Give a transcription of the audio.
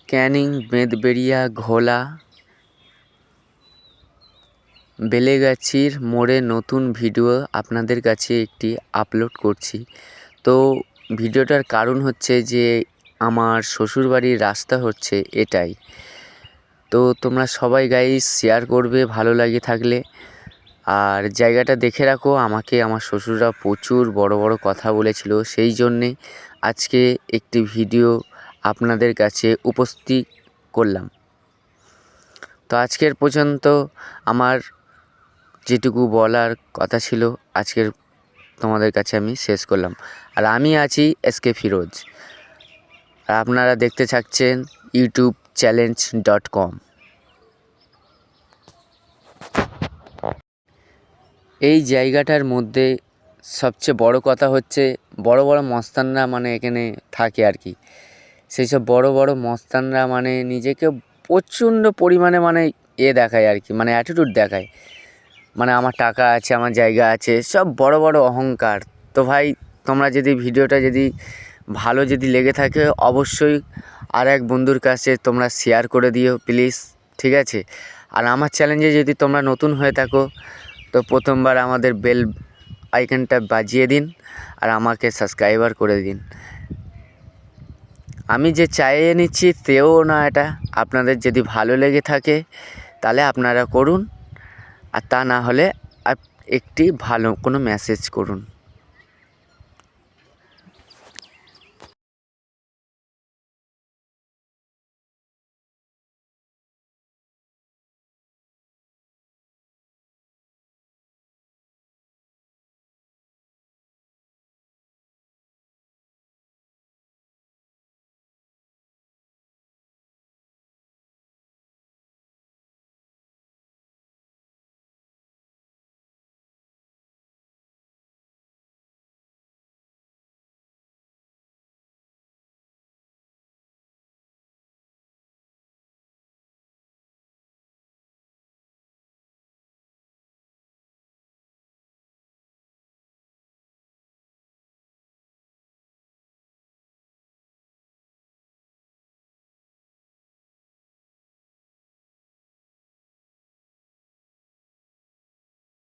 ক্যানিং, বেঁতবেড়িয়া, ঘোলা, বেলেগাছির মোড়ে নতুন ভিডিও আপনাদের কাছে একটি আপলোড করছি। তো ভিডিওটার কারণ হচ্ছে যে আমার শ্বশুরবাড়ির রাস্তা হচ্ছে এটাই। তো তোমরা সবাই গাইস শেয়ার করবে ভালো লাগে থাকলে, আর জায়গাটা দেখে রাখো। আমাকে আমার শ্বশুররা প্রচুর বড় বড় কথা বলেছিল, সেই জন্যে আজকে একটি ভিডিও আপনাদের কাছে উপস্থিত করলাম। তো আজকের পর্যন্ত আমার যেটুকু বলার কথা ছিল আজকের তোমাদের কাছে আমি শেষ করলাম। আর আমি আছি এসকে ফিরোজ, আর আপনারা দেখতে থাকছেন youtubechallenge.com। এই জায়গাটার মধ্যে সবচেয়ে বড় কথা হচ্ছে বড় বড় মস্তানরা মানে এখানে থাকে আর কি। সেই সব বড় বড় মস্তানরা মানে নিজেকে প্রচণ্ড পরিমাণে মানে দেখায় আর কি, মানে অ্যাটিটিউড দেখায়, মানে আমার টাকা আছে, আমার জায়গা আছে, সব বড় বড় অহংকার। তো ভাই তোমরা যদি ভিডিওটা যদি ভালো যদি লেগে থাকে অবশ্যই আর এক বন্ধুর কাছে তোমরা শেয়ার করে দিও প্লিজ, ঠিক আছে? আর আমার চ্যালেঞ্জে যদি তোমরা নতুন হয়ে থাকো তো প্রথমবার আমাদের বেল আইকনটা বাজিয়ে দিন আর আমাকে সাবস্ক্রাইবার করে দিন। আমি যে চাইয়ে নিচ্ছি তেও না, এটা আপনাদের যদি ভালো লেগে থাকে তাহলে আপনারা করুন, আর তা না হলে একটি ভালো কোনো মেসেজ করুন।